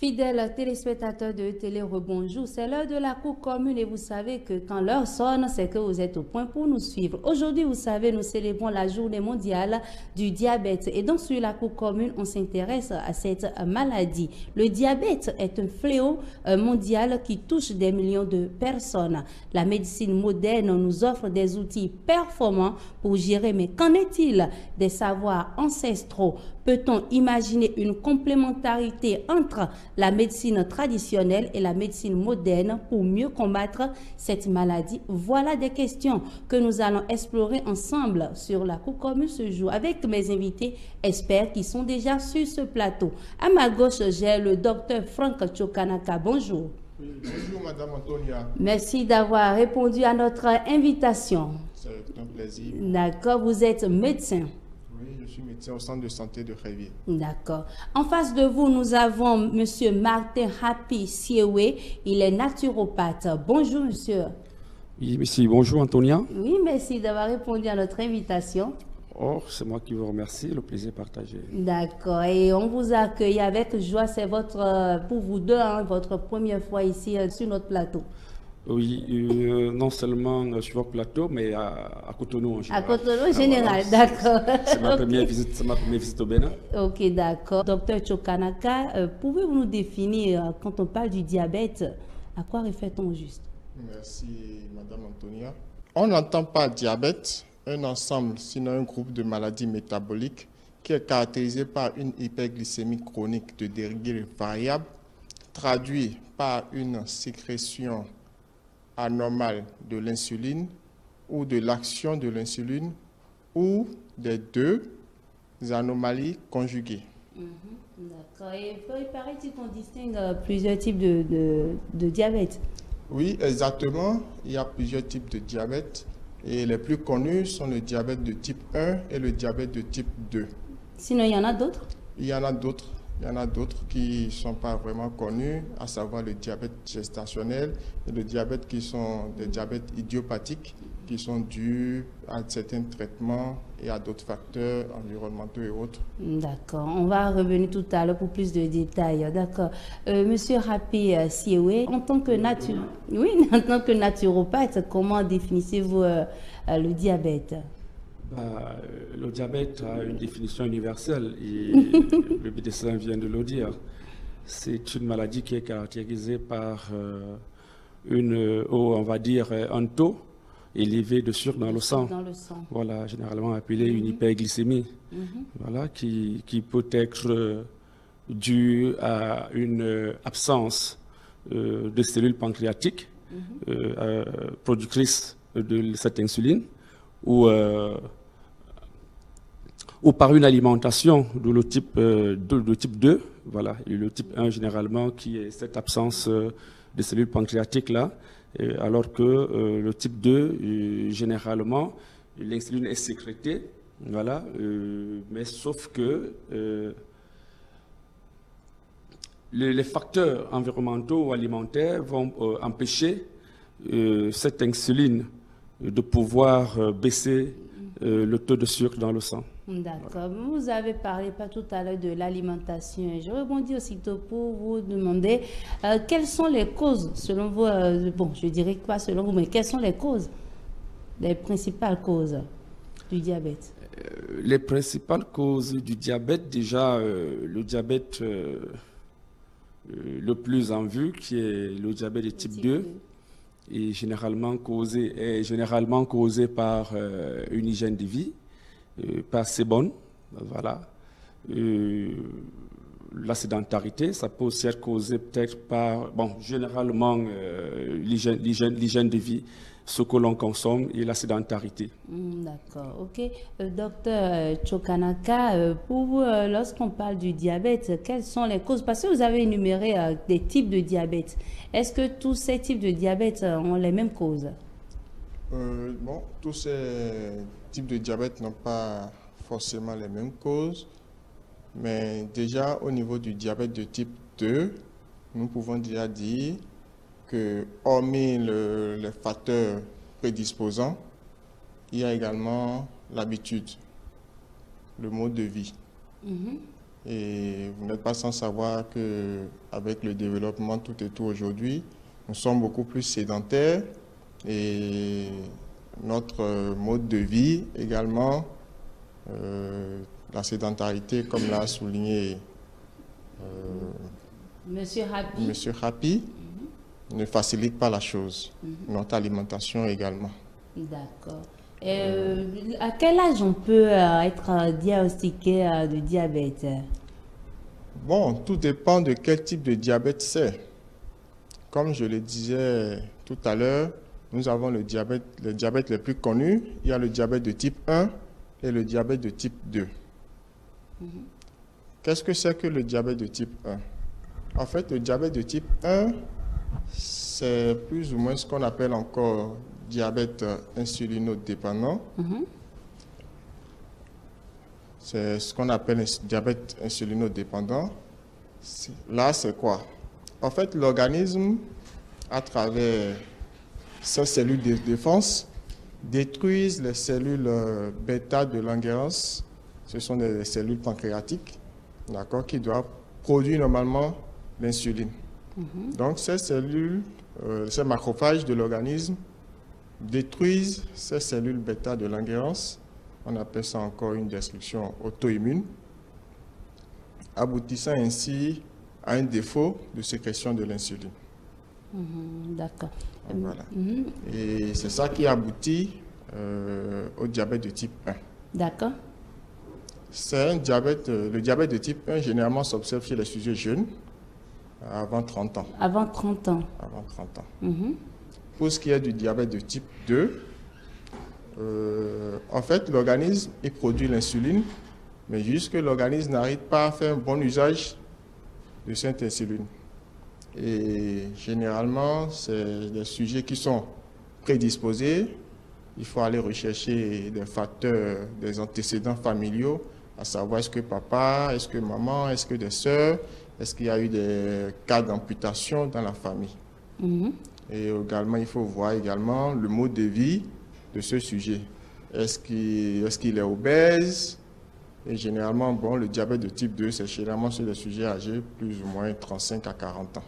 Fidèles téléspectateurs de Télé Rebonjour, c'est l'heure de la cour commune et vous savez que quand l'heure sonne, c'est que vous êtes au point pour nous suivre. Aujourd'hui, vous savez, nous célébrons la journée mondiale du diabète et donc sur la cour commune, on s'intéresse à cette maladie. Le diabète est un fléau mondial qui touche des millions de personnes. La médecine moderne nous offre des outils performants pour gérer, mais qu'en est-il des savoirs ancestraux? Peut-on imaginer une complémentarité entre la médecine traditionnelle et la médecine moderne pour mieux combattre cette maladie? Voilà des questions que nous allons explorer ensemble sur la cour commune ce jour avec mes invités experts qui sont déjà sur ce plateau. À ma gauche, j'ai le docteur Frank Chokanaka. Bonjour. Oui, bonjour Madame Antonia. Merci d'avoir répondu à notre invitation. C'est un plaisir. D'accord, vous êtes médecin. Oui, je suis médecin au centre de santé de Révier. D'accord. En face de vous, nous avons Monsieur Martin Happy Siewe. Il est naturopathe. Bonjour, monsieur. Oui, merci. Bonjour, Antonia. Oui, merci d'avoir répondu à notre invitation. Oh, c'est moi qui vous remercie. Le plaisir partagé. D'accord. Et on vous a accueilli avec joie. C'est pour vous deux, votre première fois ici sur notre plateau. Oui, non seulement sur votre plateau, mais à Cotonou en général. À Cotonou en général, voilà. D'accord. C'est ma première visite au Bénin. Ok, d'accord. Docteur Chokanaka, pouvez-vous nous définir, quand on parle du diabète, à quoi réfère-t-on juste? Merci Madame Antonia. On n'entend pas diabète, un ensemble, sinon un groupe de maladies métaboliques qui est caractérisé par une hyperglycémie chronique de degré variable, traduit par une sécrétion anormale de l'insuline ou de l'action de l'insuline ou des deux anomalies conjuguées. D'accord. Et il paraît-il qu'on distingue plusieurs types de diabète? Oui, exactement. Il y a plusieurs types de diabète et les plus connus sont le diabète de type 1 et le diabète de type 2. Sinon, il y en a d'autres? Il y en a d'autres. Il y en a d'autres qui ne sont pas vraiment connus, à savoir le diabète gestationnel et le diabète qui sont des diabètes idiopathiques qui sont dus à certains traitements et à d'autres facteurs environnementaux et autres. D'accord. On va revenir tout à l'heure pour plus de détails. D'accord. Monsieur Happy Siewe, en tant que naturopathe, comment définissez-vous le diabète? Le diabète a une définition universelle et le médecin vient de le dire. C'est une maladie qui est caractérisée par on va dire un taux élevé de sucre dans le sang. Voilà, généralement appelé une hyperglycémie. Voilà, qui peut être due à une absence de cellules pancréatiques productrices de cette insuline ou par une alimentation de type 2, voilà, et le type 1 généralement qui est cette absence de cellules pancréatiques là, alors que le type 2, généralement, l'insuline est sécrétée, voilà, mais sauf que les facteurs environnementaux ou alimentaires vont empêcher cette insuline de pouvoir baisser le taux de sucre dans le sang. D'accord. Vous avez parlé pas tout à l'heure de l'alimentation. Je rebondis aussitôt pour vous demander quelles sont les causes, selon vous, bon, je dirais pas selon vous, mais quelles sont les causes, les principales causes du diabète? Les principales causes du diabète, déjà, le diabète le plus en vue, qui est le diabète de type 2, est généralement causé par une hygiène de vie pas assez bonne, voilà. La sédentarité, ça peut aussi être causé peut-être par, bon, généralement l'hygiène de vie, ce que l'on consomme et la sédentarité. D'accord, ok. Docteur Chokanaka, pour vous, lorsqu'on parle du diabète, quelles sont les causes? Parce que vous avez énuméré des types de diabète. Est-ce que tous ces types de diabète ont les mêmes causes? Bon, tous ces types de diabète n'ont pas forcément les mêmes causes, mais déjà au niveau du diabète de type 2, nous pouvons déjà dire que hormis les facteurs prédisposants, il y a également l'habitude, le mode de vie. Et vous n'êtes pas sans savoir qu'avec le développement tout et tout aujourd'hui, nous sommes beaucoup plus sédentaires et notre mode de vie également, la sédentarité, comme l'a souligné Monsieur Happy, ne facilite pas la chose. Notre alimentation également. D'accord. À quel âge on peut être diagnostiqué de diabète? Bon, tout dépend de quel type de diabète c'est. Comme je le disais tout à l'heure, nous avons le diabète le plus connu. Il y a le diabète de type 1 et le diabète de type 2. Qu'est-ce que c'est que le diabète de type 1? En fait, le diabète de type 1, c'est plus ou moins ce qu'on appelle encore diabète insulinodépendant. C'est ce qu'on appelle un diabète insulinodépendant. Là, c'est quoi? En fait, l'organisme, à travers ses cellules de défense, détruisent les cellules bêta de Langerhans. Ce sont des cellules pancréatiques, d'accord, qui doivent produire normalement l'insuline. Donc, ces cellules, ces macrophages de l'organisme détruisent ces cellules bêta de Langerhans. On appelle ça encore une destruction auto-immune, aboutissant ainsi à un défaut de sécrétion de l'insuline. D'accord. Voilà. Et c'est ça qui aboutit au diabète de type 1. D'accord. C'est un diabète, le diabète de type 1 généralement s'observe chez les sujets jeunes, avant 30 ans. Avant 30 ans. Avant 30 ans. Pour ce qui est du diabète de type 2, en fait, l'organisme, il produit l'insuline, mais juste que l'organisme n'arrive pas à faire un bon usage de cette insuline. Et généralement, c'est des sujets qui sont prédisposés. Il faut aller rechercher des facteurs, des antécédents familiaux, à savoir est-ce que papa, est-ce que maman, est-ce que des sœurs, est-ce qu'il y a eu des cas d'amputation dans la famille. Et également, il faut voir également le mode de vie de ce sujet. Est-ce qu'il est obèse? Et généralement, bon, le diabète de type 2, c'est généralement sur les sujets âgés plus ou moins 35 à 40 ans.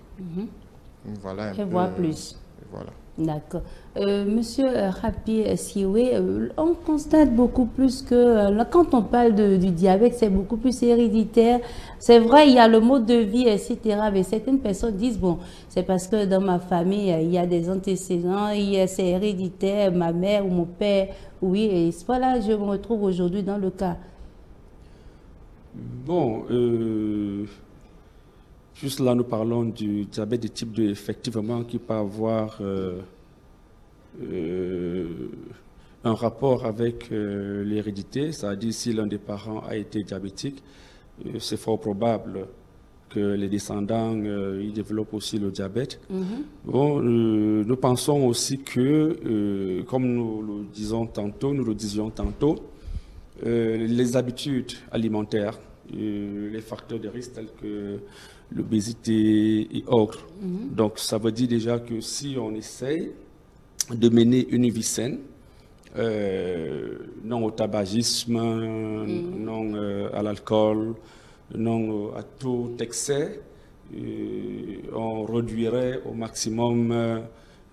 Voilà un peu. Voire plus. Voilà. D'accord. Monsieur Happy Siwe, on constate beaucoup plus que quand on parle du diabète, c'est beaucoup plus héréditaire. C'est vrai, il y a le mode de vie, etc. Mais certaines personnes disent, bon, c'est parce que dans ma famille, il y a des antécédents, c'est héréditaire, ma mère ou mon père, oui, et voilà, je me retrouve aujourd'hui dans le cas. Bon, juste là, nous parlons du diabète de type 2, effectivement, qui peut avoir un rapport avec l'hérédité, c'est-à-dire si l'un des parents a été diabétique, c'est fort probable que les descendants ils développent aussi le diabète. Bon, nous pensons aussi que, comme nous le disions tantôt, les habitudes alimentaires, les facteurs de risque tels que l'obésité et autres. Donc, ça veut dire déjà que si on essaye de mener une vie saine, non au tabagisme, non à l'alcool, non à tout excès, on réduirait au maximum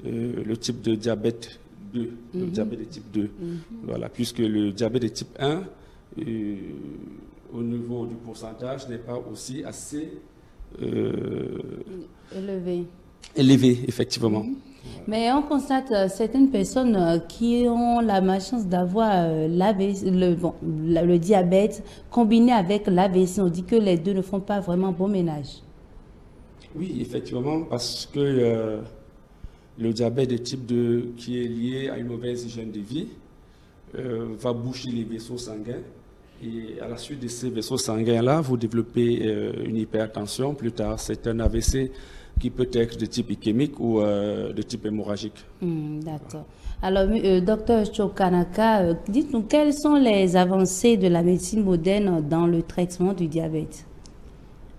le type de diabète 2, le diabète de type 2. Voilà, puisque le diabète de type 1, au niveau du pourcentage, n'est pas aussi assez élevé, effectivement. Mais on constate certaines personnes qui ont la malchance d'avoir le diabète combiné avec l'AVC. On dit que les deux ne font pas vraiment bon ménage. Oui, effectivement, parce que le diabète de type 2 qui est lié à une mauvaise hygiène de vie va boucher les vaisseaux sanguins. Et à la suite de ces vaisseaux sanguins-là, vous développez une hypertension. Plus tard, c'est un AVC qui peut être de type ischémique ou de type hémorragique. D'accord. Alors, docteur Chokanaka, dites-nous quelles sont les avancées de la médecine moderne dans le traitement du diabète?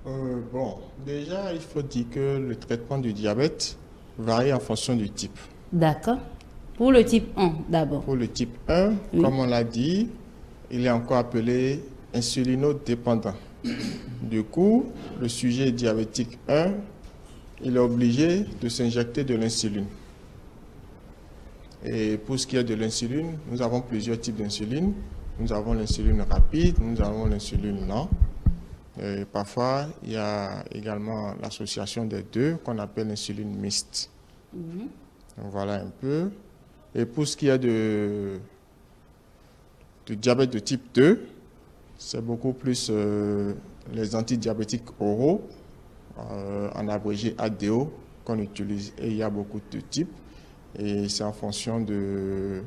Bon, déjà, il faut dire que le traitement du diabète varie en fonction du type. D'accord. Pour le type 1, d'abord. Pour le type 1, comme on l'a dit, il est encore appelé insulinodépendant. Du coup, le sujet diabétique 1, il est obligé de s'injecter de l'insuline. Et pour ce qui est de l'insuline, nous avons plusieurs types d'insuline. Nous avons l'insuline rapide, nous avons l'insuline lente. Et parfois, il y a également l'association des deux qu'on appelle l'insuline mixte. Donc, voilà un peu. Et pour ce qui est de diabète de type 2, c'est beaucoup plus les antidiabétiques oraux, en abrégé ADO, qu'on utilise. Et il y a beaucoup de types. Et c'est en fonction de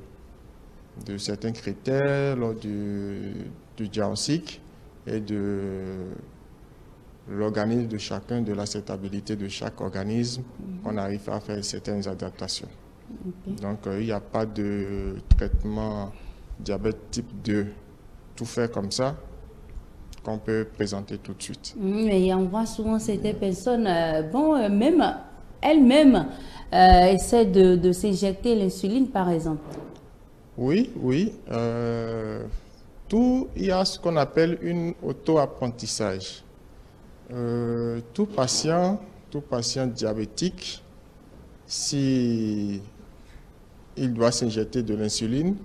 certains critères lors du diagnostic et de l'organisme de chacun, de l'acceptabilité de chaque organisme, on arrive à faire certaines adaptations. Donc, il n'y a pas de traitement diabète type 2 tout fait comme ça qu'on peut présenter tout de suite. Mais on voit souvent certaines personnes, même elles-mêmes essaient de s'injecter l'insuline, par exemple. Oui, oui. Il y a ce qu'on appelle une auto-apprentissage. Tout patient diabétique, si il doit s'injecter de l'insuline,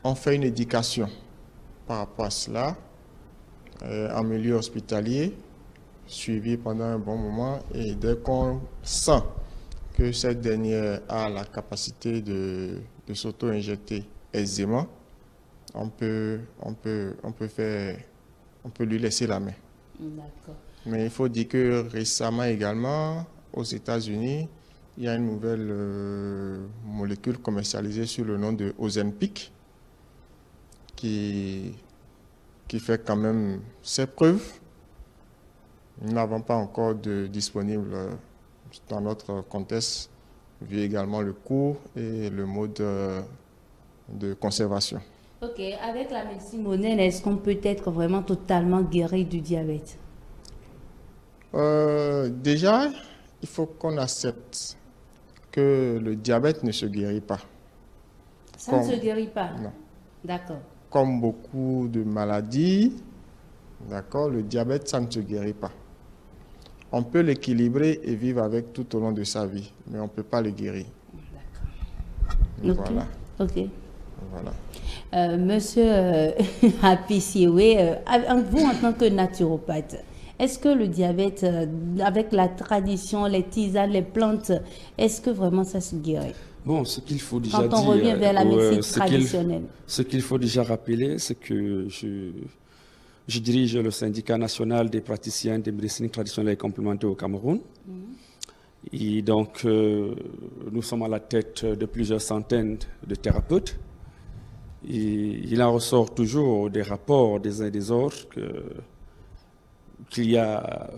on fait une éducation par rapport à cela en milieu hospitalier, suivi pendant un bon moment, et dès qu'on sent que cette dernière a la capacité de s'auto-injecter aisément, on peut lui laisser la main. D'accord. Mais il faut dire que récemment également, aux États-Unis, il y a une nouvelle molécule commercialisée sous le nom de Ozempic qui fait quand même ses preuves. Nous n'avons pas encore de disponible dans notre contexte, vu également le coût et le mode de conservation. Ok, avec la médecine moderne, est-ce qu'on peut être vraiment totalement guéri du diabète? Déjà, il faut qu'on accepte que le diabète ne se guérit pas. Ça ne se guérit pas? Non. D'accord. Comme beaucoup de maladies, d'accord, le diabète, ça ne se guérit pas. On peut l'équilibrer et vivre avec tout au long de sa vie, mais on ne peut pas le guérir. D'accord. Voilà. Ok. Voilà. Monsieur Apisiwe, vous en tant que naturopathe, est-ce que le diabète, avec la tradition, les tisanes, les plantes, est-ce que vraiment ça se guérit? Bon, ce qu'il faut déjà Quand on revient vers la médecine traditionnelle. Ce qu'il faut déjà rappeler, c'est que je dirige le syndicat national des praticiens de médecine traditionnelle et complémentaire au Cameroun. Et donc, nous sommes à la tête de plusieurs centaines de thérapeutes. Et il en ressort toujours des rapports des uns et des autres qu'il y a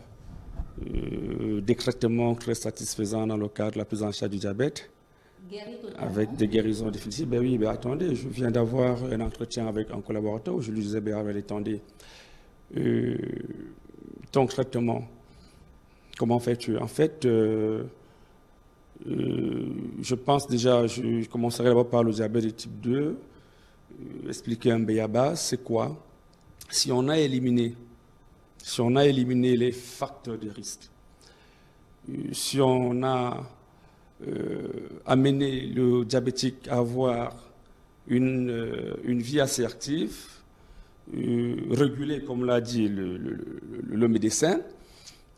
des traitements très satisfaisants dans le cadre de la prise en charge du diabète, avec des guérisons définitives. Ben oui, ben attendez, je viens d'avoir un entretien avec un collaborateur où je lui disais, ben attendez, ton traitement, comment fais-tu? En fait, je pense déjà, je commencerai d'abord par le diabète de type 2, expliquer un béaba, c'est quoi? Si on a éliminé les facteurs de risque, si on a amené le diabétique à avoir une vie assez active, régulée, comme l'a dit le médecin,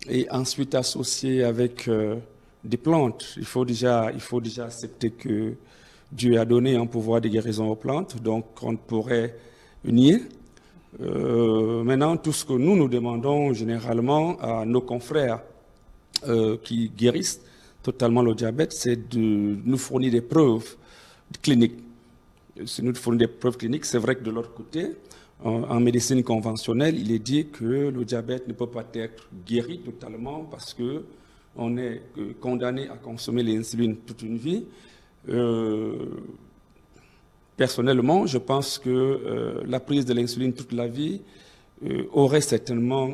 et ensuite associée avec des plantes. Il faut déjà accepter que Dieu a donné un pouvoir de guérison aux plantes, donc on ne pourrait nier. Maintenant, tout ce que nous demandons généralement à nos confrères qui guérissent totalement le diabète, c'est de nous fournir des preuves cliniques. Si nous fournissons des preuves cliniques, c'est vrai que de l'autre côté, en médecine conventionnelle, il est dit que le diabète ne peut pas être guéri totalement parce qu'on est condamné à consommer l'insuline toute une vie. Personnellement, je pense que la prise de l'insuline toute la vie aurait certainement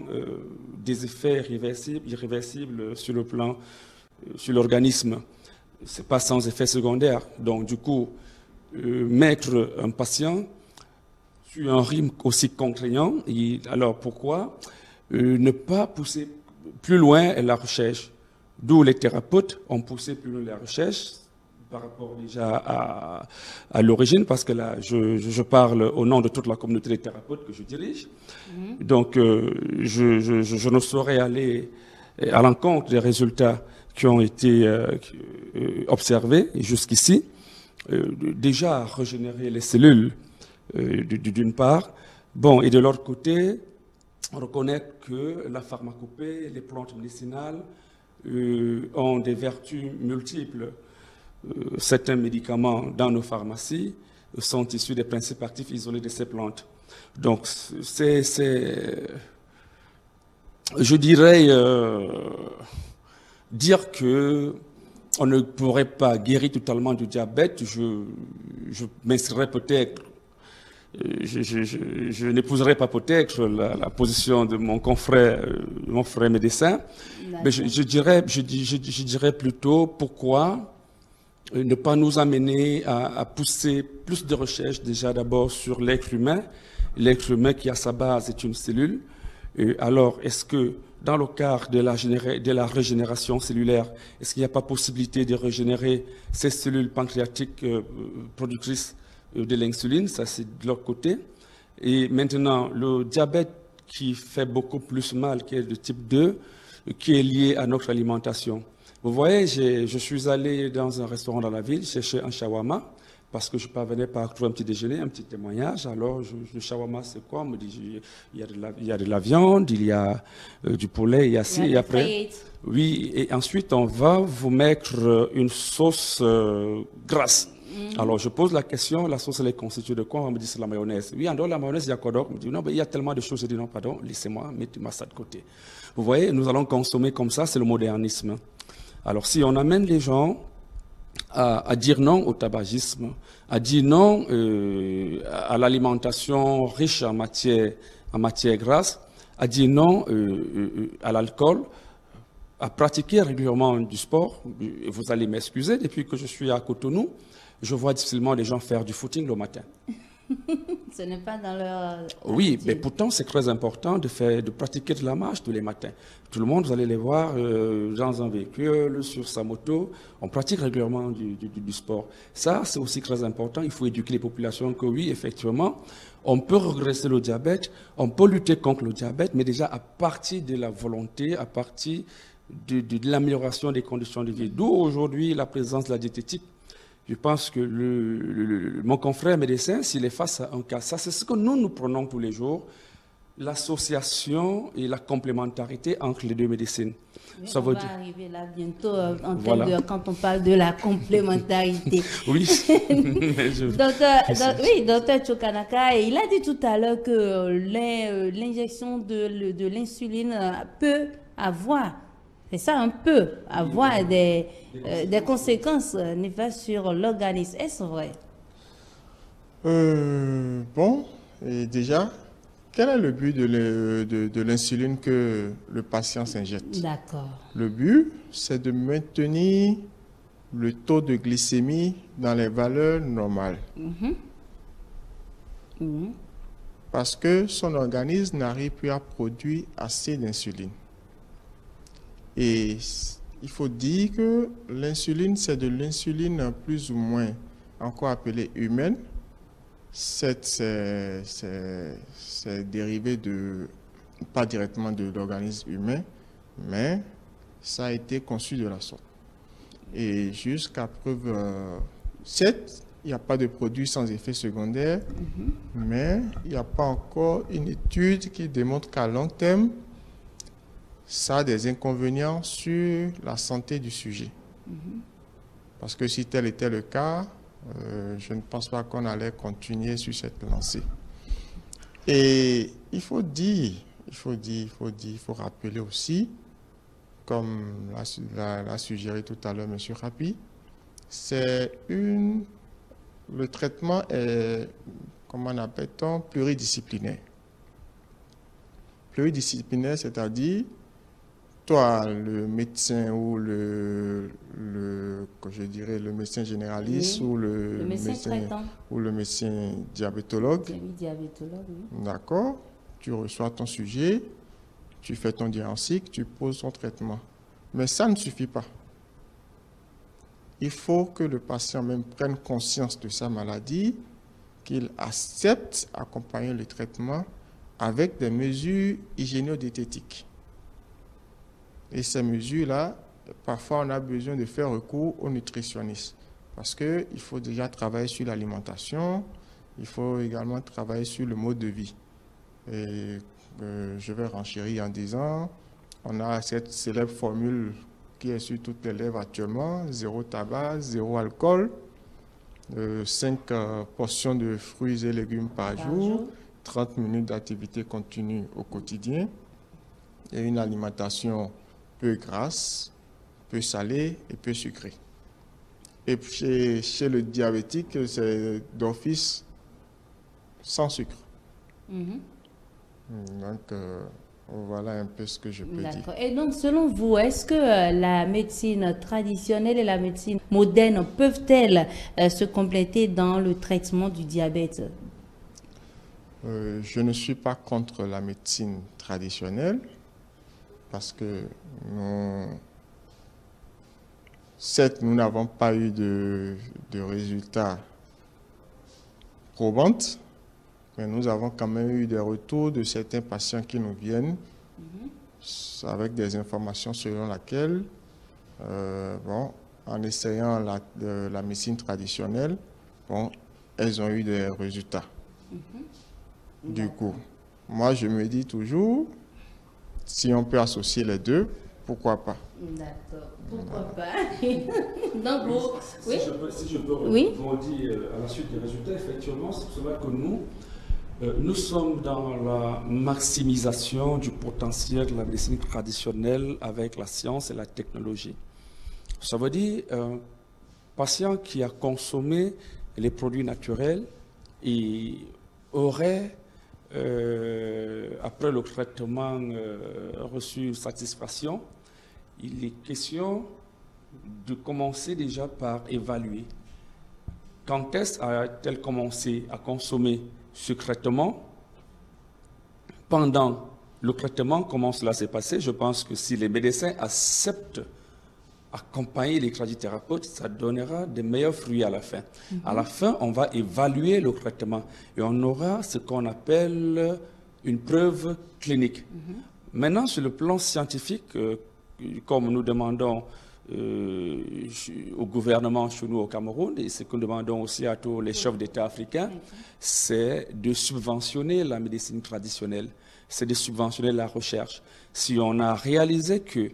des effets irréversibles sur le plan, sur l'organisme. Ce n'est pas sans effet secondaire. Donc, du coup, mettre un patient sur un rythme aussi contraignant. Alors pourquoi ne pas pousser plus loin la recherche? D'où les thérapeutes ont poussé plus loin la recherche par rapport déjà à l'origine, parce que là, je parle au nom de toute la communauté des thérapeutes que je dirige. Donc, je ne saurais aller à l'encontre des résultats qui ont été observés jusqu'ici. Déjà, régénérer les cellules, d'une part. Bon, et de l'autre côté, reconnaître que la pharmacopée, les plantes médicinales ont des vertus multiples. Certains médicaments dans nos pharmacies sont issus des principes actifs isolés de ces plantes. Donc, je dirais, dire que on ne pourrait pas guérir totalement du diabète, je m'inscrirais peut-être, je n'épouserai pas peut-être la position de mon confrère, mon frère médecin, mais je dirais plutôt pourquoi ne pas nous amener à pousser plus de recherches déjà d'abord sur l'être humain qui à sa base est une cellule. Alors, est-ce que dans le cadre de la régénération cellulaire, est-ce qu'il n'y a pas possibilité de régénérer ces cellules pancréatiques productrices de l'insuline? Ça, c'est de l'autre côté. Et maintenant, le diabète qui fait beaucoup plus mal, qui est de type 2, qui est lié à notre alimentation. Vous voyez, je suis allé dans un restaurant dans la ville chercher un shawarma parce que je parvenais pas à trouver un petit déjeuner, un petit témoignage. Alors, le shawarma, c'est quoi? On me dit, il y a de la viande, il y a du poulet, il y a ci, et après. Oui, et ensuite, on va vous mettre une sauce grasse. Alors, je pose la question, la sauce, elle est constituée de quoi? On me dit, c'est la mayonnaise. Oui, en dehors de la mayonnaise, il y a quoi d'autre? On me dit, non, mais il y a tellement de choses. Je dis, non, pardon, laissez-moi, mettez-moi ça de côté. Vous voyez, nous allons consommer comme ça, c'est le modernisme. Alors, si on amène les gens à dire non au tabagisme, à dire non à l'alimentation riche en matière grasse, à dire non à l'alcool, à pratiquer régulièrement du sport. Vous allez m'excuser, depuis que je suis à Cotonou, je vois difficilement les gens faire du footing le matin. Ce n'est pas dans leur... Oui, mais pourtant c'est très important de pratiquer de la marche tous les matins. Tout le monde, vous allez les voir dans un véhicule, sur sa moto, on pratique régulièrement du sport. Ça, c'est aussi très important. Il faut éduquer les populations que oui, effectivement, on peut regresser le diabète, on peut lutter contre le diabète, mais déjà à partir de la volonté, à partir de l'amélioration des conditions de vie. D'où aujourd'hui la présence de la diététique. Je pense que mon confrère médecin, s'il est face à un cas, ça c'est ce que nous prenons tous les jours, l'association et la complémentarité entre les deux médecines. Oui, ça va arriver là bientôt quand on parle de la complémentarité. Oui. Docteur Chokanaka, il a dit tout à l'heure que l'injection de l'insuline peut avoir... C'est ça un peu, avoir des conséquences néfastes sur l'organisme. Est-ce vrai? Bon, et déjà, quel est le but de l'insuline que le patient s'injecte? D'accord. Le but, c'est de maintenir le taux de glycémie dans les valeurs normales. Parce que son organisme n'arrive plus à produire assez d'insuline. Et il faut dire que l'insuline, c'est de l'insuline plus ou moins encore appelée humaine. C'est dérivé pas directement de l'organisme humain, mais ça a été conçu de la sorte. Et jusqu'à preuve, certes, il n'y a pas de produit sans effet secondaire, mais il n'y a pas encore une étude qui démontre qu'à long terme, ça a des inconvénients sur la santé du sujet. Parce que si tel était le cas, je ne pense pas qu'on allait continuer sur cette lancée. Et il faut rappeler aussi, comme l'a suggéré tout à l'heure M. Rapi, le traitement est, comment appelle-t-on, pluridisciplinaire. Pluridisciplinaire, c'est-à-dire toi, le médecin ou je dirais le médecin généraliste Oui. ou Le médecin traitant. ou le médecin diabétologue, Oui, diabétologue, oui. d'accord, tu reçois ton sujet, tu fais ton diagnostic, tu poses ton traitement. Mais ça ne suffit pas. Il faut que le patient même prenne conscience de sa maladie, qu'il accepte accompagner le traitement avec des mesures hygiéno-diététiques. Et ces mesures-là, parfois on a besoin de faire recours au nutritionniste parce qu'il faut déjà travailler sur l'alimentation, il faut également travailler sur le mode de vie. Et je vais renchérir en disant, on a cette célèbre formule qui est sur toutes les lèvres actuellement, 0 tabac, 0 alcool, 5 portions de fruits et légumes par jour, 30 minutes d'activité continue au quotidien et une alimentation peu grasse, peu salée et peu sucrée. Et chez le diabétique, c'est d'office sans sucre. Donc, voilà un peu ce que je peux dire. D'accord. Et donc, selon vous, est-ce que la médecine traditionnelle et la médecine moderne peuvent-elles se compléter dans le traitement du diabète? Je ne suis pas contre la médecine traditionnelle parce que certes, nous n'avons pas eu de résultats probants, mais nous avons quand même eu des retours de certains patients qui nous viennent avec des informations selon lesquelles, en essayant la médecine traditionnelle, elles ont eu des résultats. Du coup, moi je me dis toujours, si on peut associer les deux, pourquoi pas? D'accord, pourquoi pas? Donc, vous, oui? Si je peux Oui? rebondir à la suite des résultats, effectivement, c'est pour cela que nous sommes dans la maximisation du potentiel de la médecine traditionnelle avec la science et la technologie. Ça veut dire un patient qui a consommé les produits naturels et aurait, après le traitement, reçu une satisfaction. Il est question de commencer déjà par évaluer. Quand est-ce a-t-elle commencé à consommer ce traitement? Pendant le traitement, comment cela s'est passé? Je pense que si les médecins acceptent accompagner les tradithérapeutes, ça donnera de meilleurs fruits à la fin. À la fin, on va évaluer le traitement et on aura ce qu'on appelle une preuve clinique. Maintenant, sur le plan scientifique, comme nous demandons au gouvernement chez nous au Cameroun, et ce que nous demandons aussi à tous les chefs d'État africains, c'est de subventionner la médecine traditionnelle, c'est de subventionner la recherche. Si on a réalisé que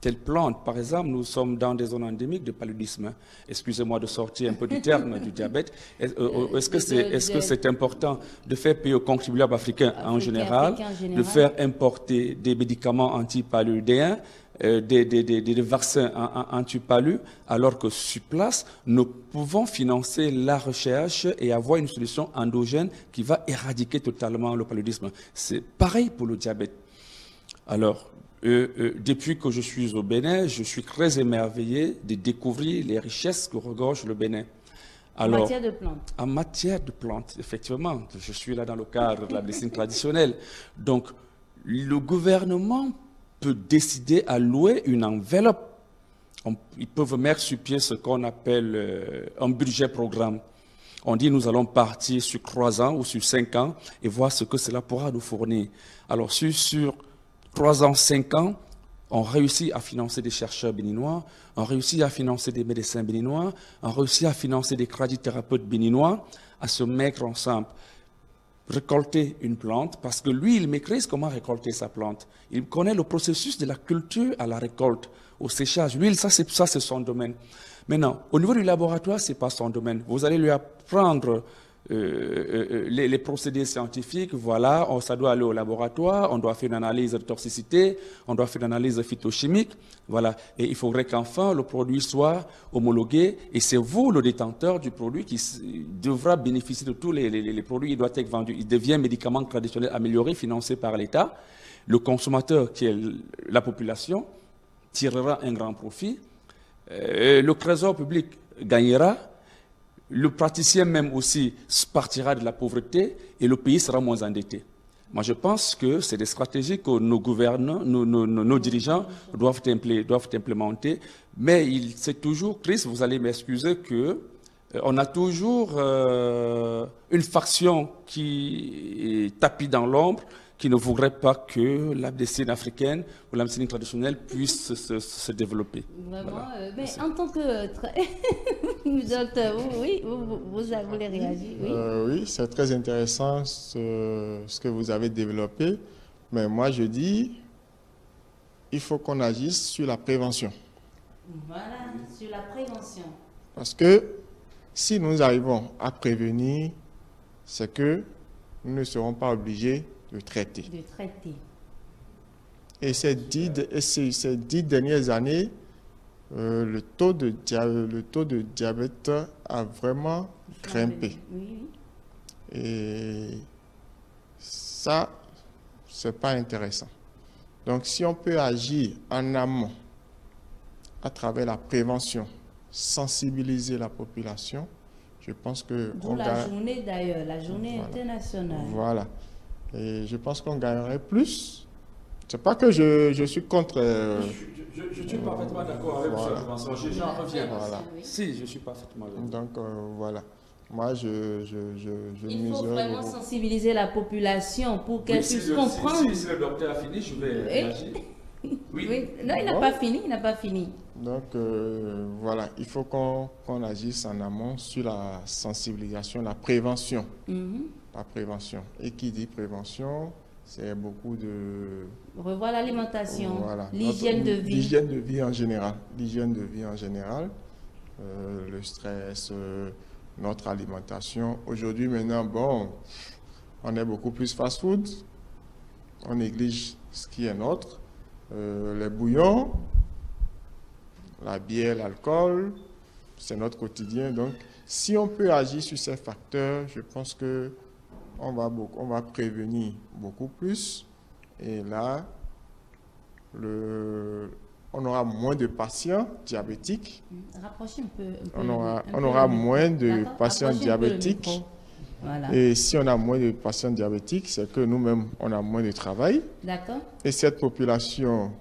telle plante, par exemple, nous sommes dans des zones endémiques de paludisme. Excusez-moi de sortir un peu du terme du diabète. Est-ce que c'est important de faire payer aux contribuables africains en général, de faire importer des médicaments antipaludéens, des vaccins anti-palu, alors que sur place, nous pouvons financer la recherche et avoir une solution endogène qui va éradiquer totalement le paludisme. C'est pareil pour le diabète. Alors, depuis que je suis au Bénin, je suis très émerveillé de découvrir les richesses que regorge le Bénin. Alors, en matière de plantes? En matière de plantes, effectivement. Je suis là dans le cadre de la médecine traditionnelle. Donc, le gouvernement peut décider à louer une enveloppe. Ils peuvent mettre sur pied ce qu'on appelle un budget programme. On dit nous allons partir sur 3 ans ou sur 5 ans et voir ce que cela pourra nous fournir. Alors, sur 3 ans, 5 ans, on réussit à financer des chercheurs béninois, on réussit à financer des médecins béninois, on réussit à financer des tradithérapeutes béninois, à se mettre ensemble, récolter une plante, parce que lui, il maîtrise comment récolter sa plante. Il connaît le processus de la culture à la récolte, au séchage. Lui, ça c'est son domaine. Maintenant, au niveau du laboratoire, ce n'est pas son domaine. Vous allez lui apprendre les procédés scientifiques, voilà, ça doit aller au laboratoire, on doit faire une analyse de toxicité, on doit faire une analyse phytochimique, voilà. Et il faudrait qu'enfin le produit soit homologué et c'est vous, le détenteur du produit, qui devra bénéficier de tous les produits. Il doit être vendu. Il devient médicament traditionnel amélioré, financé par l'État. Le consommateur, qui est la population, tirera un grand profit. Le trésor public gagnera. Le praticien même aussi partira de la pauvreté et le pays sera moins endetté. Moi, je pense que c'est des stratégies que nos gouvernants, nos dirigeants doivent implémenter. Mais c'est toujours, Chris, vous allez m'excuser que on a toujours une faction qui tapit dans l'ombre, qui ne voudrait pas que la médecine africaine ou la médecine traditionnelle puisse se développer. Vraiment, Voilà. mais en tant que docteur, oui, vous voulez réagir, oui. Oui, c'est très intéressant ce que vous avez développé, mais moi je dis, il faut qu'on agisse sur la prévention. Voilà, sur la prévention. Parce que si nous arrivons à prévenir, c'est que nous ne serons pas obligés de traiter. De traiter. Et ces 10 dernières années, le taux de diabète a vraiment grimpé. Oui. Et ça, c'est pas intéressant. Donc, si on peut agir en amont, à travers la prévention, sensibiliser la population, je pense que... D'où la journée d'ailleurs, la journée internationale. Voilà. Et je pense qu'on gagnerait plus. C'est pas que je suis contre... Je suis parfaitement d'accord avec votre intervention. J'en reviens. Voilà. Si, je suis parfaitement d'accord. Donc, voilà. Moi, il faut vraiment sensibiliser la population pour qu'elle puisse comprendre. Si le docteur a fini, je vais réagir. Oui. Non, il n'a pas fini, il n'a pas fini. Donc, voilà, il faut qu'on agisse en amont sur la sensibilisation, la prévention. La prévention. Et qui dit prévention, c'est beaucoup de... Revoir l'alimentation, voilà. l'hygiène de vie. L'hygiène de vie en général. L'hygiène de vie en général. Le stress, notre alimentation. Aujourd'hui, maintenant, bon, on est beaucoup plus fast-food. On néglige ce qui est nôtre. Les bouillons, la bière, l'alcool, c'est notre quotidien. Donc, si on peut agir sur ces facteurs, je pense que on va prévenir beaucoup plus. Et là, on aura moins de patients diabétiques. Rapprochez un peu. On aura moins de patients diabétiques. Voilà. Et si on a moins de patients diabétiques, c'est que nous-mêmes, on a moins de travail. D'accord. Et cette population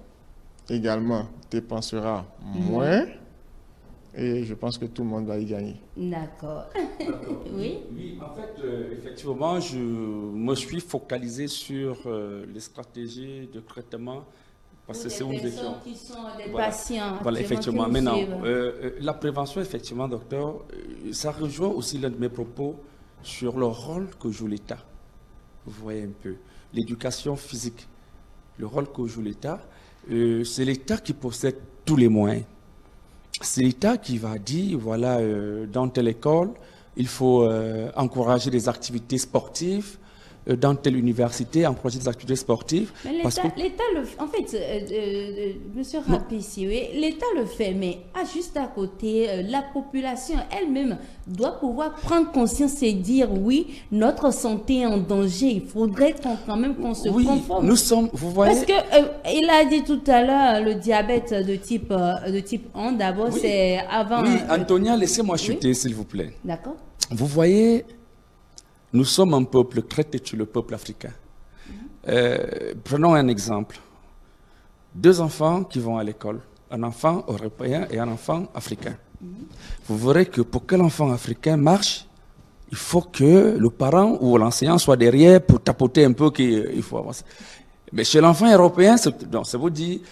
également dépensera moins. Et je pense que tout le monde va y gagner. D'accord. Oui. Oui, en fait, effectivement, je me suis focalisé sur les stratégies de traitement. Parce que c'est où nous étions. Qui sont des patients. Voilà, effectivement. Maintenant, la prévention, effectivement, docteur, ça rejoint aussi l'un de mes propos sur le rôle que joue l'État. Vous voyez un peu. L'éducation physique, le rôle que joue l'État, c'est l'État qui possède tous les moyens. C'est l'État qui va dire, voilà, dans telle école, il faut encourager des activités sportives, dans telle université, encourager des activités sportives. Mais l'État en fait, monsieur Rapissi, oui, l'État le fait, mais juste à côté, la population elle-même doit pouvoir prendre conscience et dire, oui, notre santé est en danger, il faudrait quand même qu'on se conforme. Nous sommes, vous voyez... Parce que, il a dit tout à l'heure, le diabète de type 1, d'abord, c'est avant... Oui, Antonia, laissez-moi chuter, s'il vous plaît. D'accord. Vous voyez... Nous sommes un peuple très têtu, le peuple africain. Prenons un exemple. 2 enfants qui vont à l'école, un enfant européen et un enfant africain. Vous verrez que pour que l'enfant africain marche, il faut que le parent ou l'enseignant soit derrière pour tapoter un peu qu'il faut avancer. Mais chez l'enfant européen, ça vous dit,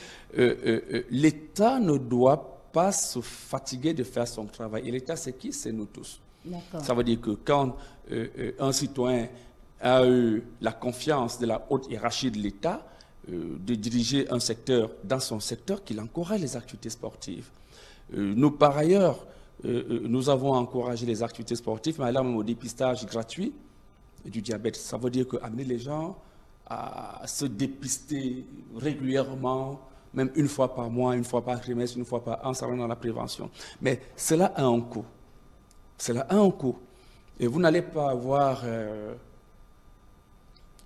l'État ne doit pas se fatiguer de faire son travail. Et l'État, c'est qui? C'est nous tous. Ça veut dire que quand un citoyen a eu la confiance de la haute hiérarchie de l'État de diriger un secteur dans son secteur, qu'il encourage les activités sportives. Nous, par ailleurs, nous avons encouragé les activités sportives, mais là même au dépistage gratuit du diabète. Ça veut dire qu'amener les gens à se dépister régulièrement, même une fois par mois, une fois par trimestre, une fois par an, ça rentre dans la prévention. Mais cela a un coût. Cela a un coût. Et vous n'allez pas avoir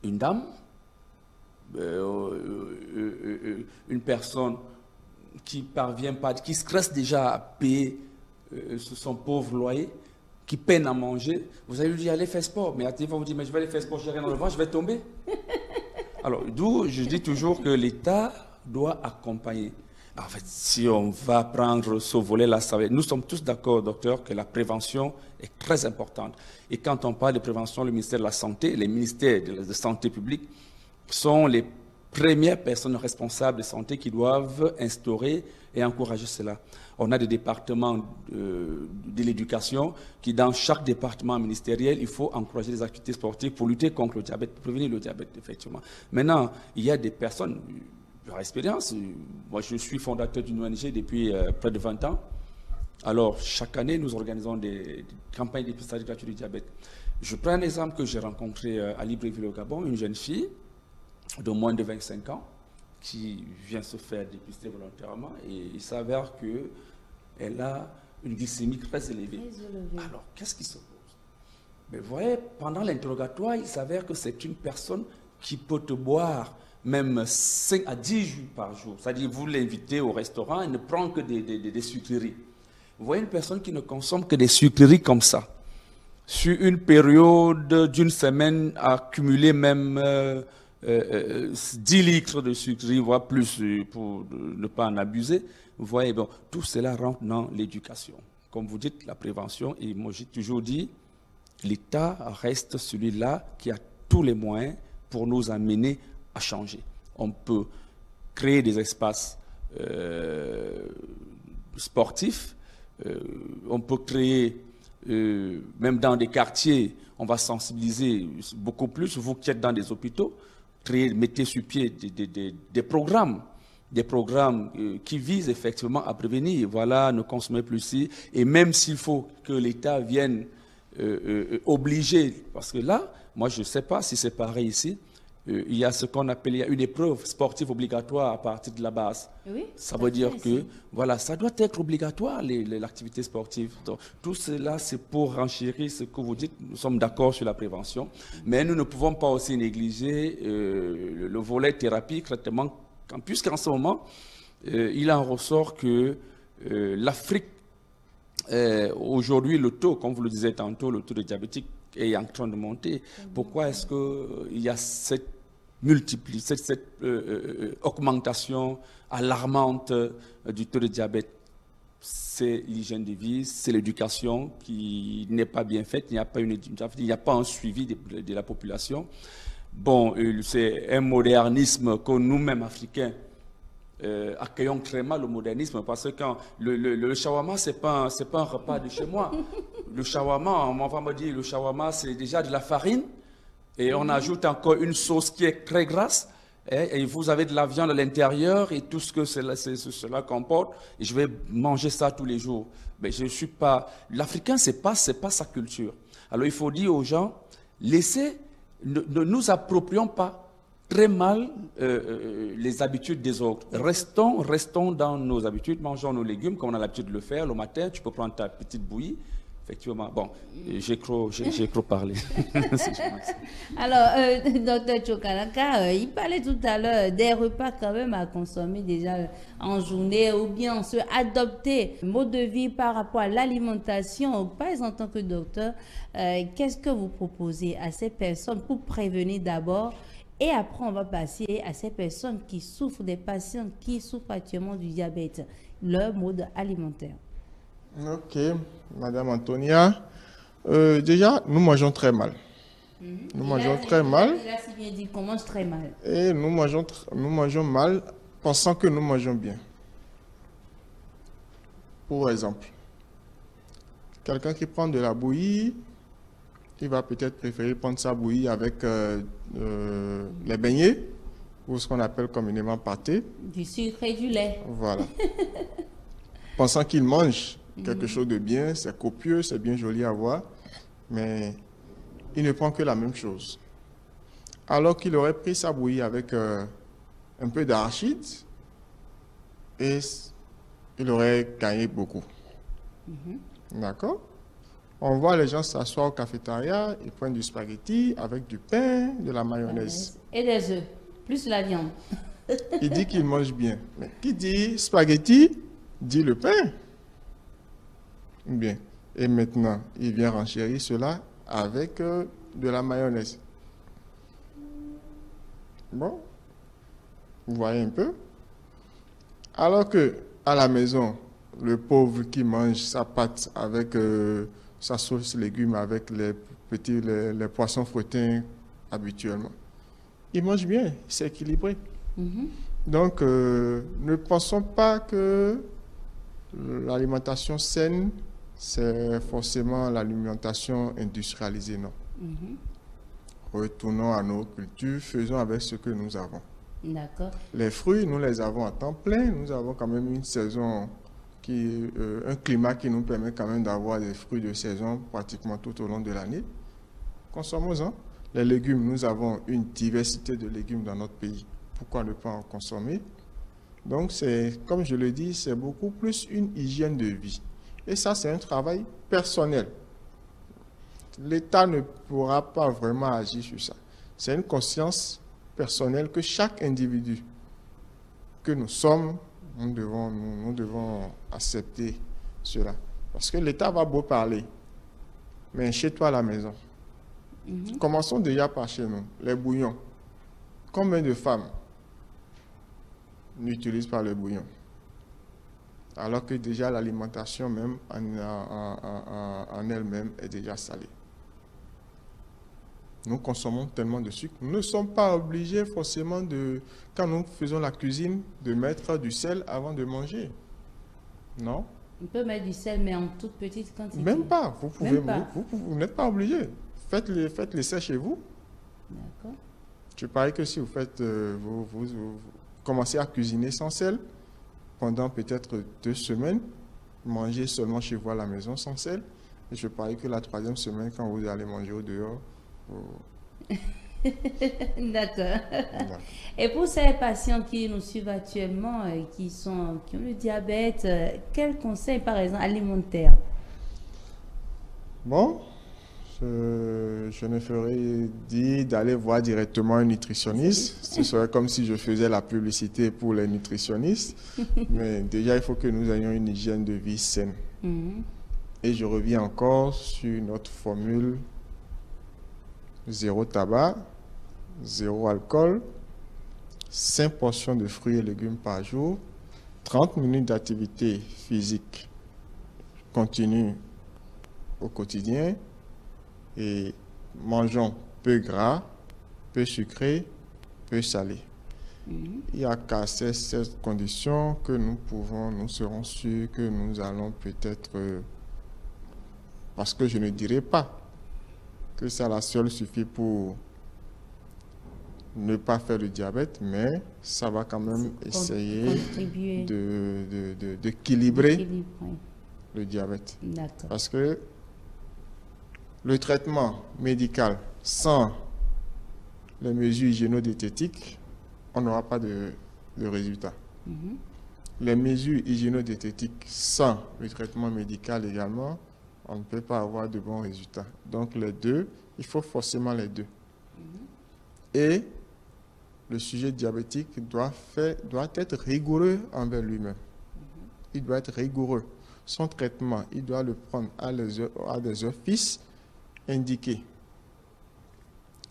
une dame, une personne qui parvient pas, qui stresse déjà à payer son pauvre loyer, qui peine à manger. Vous allez lui dire, allez faire sport. Mais il va vous dire, mais je vais aller faire sport, je n'ai rien dans le ventre, je vais tomber. Alors, d'où je dis toujours que l'État doit accompagner. En fait, si on va prendre ce volet-là, nous sommes tous d'accord, docteur, que la prévention est très importante. Et quand on parle de prévention, le ministère de la Santé, les ministères de la Santé publique sont les premières personnes responsables de santé qui doivent instaurer et encourager cela. On a des départements de l'éducation qui, dans chaque département ministériel, il faut encourager les activités sportives pour lutter contre le diabète, pour prévenir le diabète, effectivement. Maintenant, il y a des personnes, par expérience, moi je suis fondateur d'une ONG depuis près de 20 ans. Alors, chaque année, nous organisons des campagnes de dépistage gratuit du diabète. Je prends un exemple que j'ai rencontré à Libreville au Gabon, une jeune fille de moins de 25 ans qui vient se faire dépister volontairement et il s'avère qu'elle a une glycémie très élevée. Alors, qu'est-ce qui se pose? Mais vous voyez, pendant l'interrogatoire, il s'avère que c'est une personne qui peut te boire même 5 à 10 jus par jour. C'est-à-dire, vous l'invitez au restaurant, elle ne prend que des sucreries. Vous voyez une personne qui ne consomme que des sucreries comme ça, sur une période d'une semaine, accumuler même 10 litres de sucreries, voire plus, pour ne pas en abuser. Vous voyez, bon, tout cela rentre dans l'éducation. Comme vous dites, la prévention, et moi j'ai toujours dit, l'État reste celui-là qui a tous les moyens pour nous amener à changer. On peut créer des espaces sportifs, on peut créer, même dans des quartiers, on va sensibiliser beaucoup plus, vous qui êtes dans des hôpitaux, mettez sur pied des programmes qui visent effectivement à prévenir. Voilà, ne consommez plus ci. Et même s'il faut que l'État vienne obliger, parce que là, moi je ne sais pas si c'est pareil ici, il y a ce qu'on appelle, il y a une épreuve sportive obligatoire à partir de la base. Oui, ça veut dire que, voilà, ça doit être obligatoire, l'activité sportive. Donc, tout cela, c'est pour renchérir ce que vous dites. Nous sommes d'accord sur la prévention, mais nous ne pouvons pas aussi négliger le volet thérapie, traitement, puisqu'en ce moment, il en ressort que l'Afrique, aujourd'hui, le taux, comme vous le disiez tantôt, le taux de diabétique est en train de monter. Pourquoi est-ce qu'il y a cette augmentation alarmante du taux de diabète? C'est l'hygiène de vie, c'est l'éducation qui n'est pas bien faite, il n'y a pas un suivi de la population. Bon, c'est un modernisme que nous-mêmes, Africains, accueillons très mal le modernisme, parce que quand le shawarma, c'est pas un repas de chez moi. Le shawarma, on va me dire, le shawarma, c'est déjà de la farine, et on ajoute encore une sauce qui est très grasse, et vous avez de la viande à l'intérieur, et tout ce que cela comporte, et je vais manger ça tous les jours. Mais je ne suis pas... L'Africain, c'est pas sa culture. Alors il faut dire aux gens, ne nous approprions pas très mal les habitudes des autres. Restons dans nos habitudes, mangeons nos légumes comme on a l'habitude de le faire. Le matin, tu peux prendre ta petite bouillie. Effectivement, bon, j'ai trop parlé. Alors, docteur Chokalaka, il parlait tout à l'heure des repas quand même à consommer déjà en journée ou bien se adopter mode de vie par rapport à l'alimentation. Pas en tant que docteur, qu'est-ce que vous proposez à ces personnes pour prévenir d'abord? Et après, on va passer à ces personnes qui souffrent, des patients qui souffrent actuellement du diabète, leur mode alimentaire. Ok, Madame Antonia. Déjà, nous mangeons très mal. Nous mangeons très mal. Il a si bien dit qu'on mange très mal. Et nous mangeons mal, pensant que nous mangeons bien. Pour exemple, quelqu'un qui prend de la bouillie, il va peut-être préférer prendre sa bouillie avec les beignets, ou ce qu'on appelle communément pâté. Du sucre et du lait. Voilà. Pensant qu'il mange quelque chose de bien, c'est copieux, c'est bien joli à voir, mais il ne prend que la même chose. Alors qu'il aurait pris sa bouillie avec un peu d'arachide et il aurait gagné beaucoup. D'accord? On voit les gens s'asseoir au cafétéria, ils prennent du spaghetti avec du pain, de la mayonnaise. Et des œufs, plus la viande. Il dit qu'il mange bien. Mais qui dit spaghetti, dit le pain. Bien. Et maintenant, il vient renchérir cela avec de la mayonnaise. Bon, vous voyez un peu. Alors que à la maison, le pauvre qui mange sa pâte avec sa sauce légumes, avec les poissons frettins habituellement, il mange bien, c'est équilibré. Donc, ne pensons pas que l'alimentation saine, c'est forcément l'alimentation industrialisée, non. Retournons à nos cultures, faisons avec ce que nous avons. D'accord. Les fruits, nous les avons à temps plein. Nous avons quand même une saison, un climat qui nous permet quand même d'avoir des fruits de saison pratiquement tout au long de l'année. Consommons-en. Les légumes, nous avons une diversité de légumes dans notre pays. Pourquoi ne pas en consommer? Donc, comme je le dis, c'est beaucoup plus une hygiène de vie. Et ça, c'est un travail personnel. L'État ne pourra pas vraiment agir sur ça. C'est une conscience personnelle que chaque individu que nous sommes, nous devons accepter cela. Parce que l'État va beau parler, mais chez toi à la maison. Commençons déjà par chez nous. Les bouillons. Combien de femmes n'utilisent pas le bouillon? Alors que déjà l'alimentation même en elle-même est déjà salée. Nous consommons tellement de sucre. Nous ne sommes pas obligés forcément quand nous faisons la cuisine, de mettre du sel avant de manger. Non? On peut mettre du sel, mais en toute petite quantité. Même pas. Vous pouvez, Même pas. Vous n'êtes pas obligé. Faites l'essai chez vous. D'accord. Je parie que si vous faites, vous commencez à cuisiner sans sel pendant peut-être 2 semaines, mangez seulement chez vous à la maison sans sel. Et je parie que la 3e semaine, quand vous allez manger au dehors, D'accord. Et pour ces patients qui nous suivent actuellement, qui ont le diabète, quels conseils, par exemple, alimentaires? Bon, je ne ferai dire d'aller voir directement un nutritionniste. Ce serait comme si je faisais la publicité pour les nutritionnistes. Mais déjà, il faut que nous ayons une hygiène de vie saine. Et je reviens encore sur notre formule: 0 tabac, 0 alcool, 5 portions de fruits et légumes par jour, 30 minutes d'activité physique continue au quotidien, et mangeons peu gras, peu sucré, peu salé. Il n'y a qu'à cette condition que nous serons sûrs que nous allons peut-être, parce que je ne dirais pas que ça la seule suffit pour ne pas faire le diabète, mais ça va quand même essayer d'équilibrer le diabète. Parce que le traitement médical sans les mesures hygiéno-diététiques, on n'aura pas de résultat. Les mesures hygiéno-diététiques sans le traitement médical également, on ne peut pas avoir de bons résultats. Donc les deux, il faut forcément les deux. Et le sujet diabétique doit être rigoureux envers lui-même. Il doit être rigoureux. Son traitement, il doit le prendre à des offices indiqués.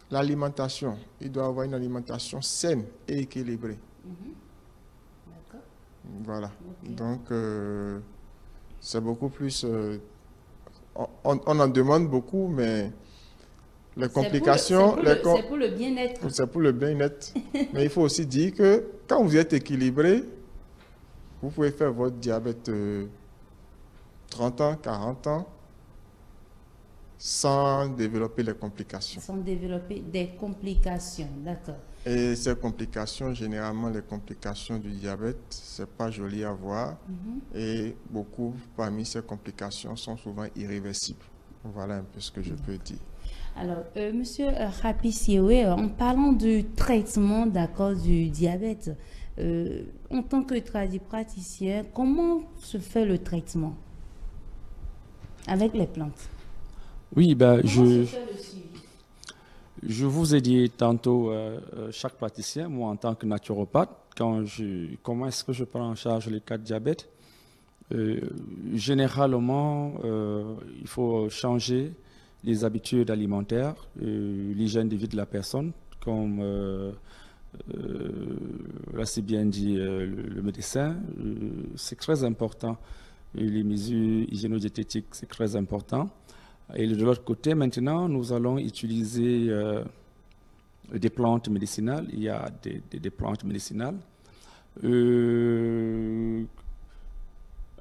L'alimentation, il doit avoir une alimentation saine et équilibrée. D'accord. Voilà. Okay. Donc, c'est beaucoup plus... on en demande beaucoup, mais les complications... C'est pour le bien-être. C'est pour le bien-être. Mais il faut aussi dire que quand vous êtes équilibré, vous pouvez faire votre diabète 30 ans, 40 ans. sans développer les complications. Sans développer des complications, d'accord. Et ces complications, généralement les complications du diabète, c'est pas joli à voir. Et beaucoup parmi ces complications sont souvent irréversibles. Voilà un peu ce que je peux dire. Alors, Monsieur Happy Siewe, en parlant du traitement d'accord du diabète, en tant que praticien, comment se fait le traitement avec les plantes? Oui, ben, Comment se fait le suivi? Je vous ai dit tantôt, chaque praticien, moi en tant que naturopathe, comment est-ce que je prends en charge les cas de diabète? Généralement, il faut changer les habitudes alimentaires, l'hygiène de vie de la personne, comme l'a si bien dit le médecin, c'est très important. Et les mesures hygiéno-diététiques, c'est très important. Et de l'autre côté, maintenant, nous allons utiliser des plantes médicinales. Il y a des plantes médicinales.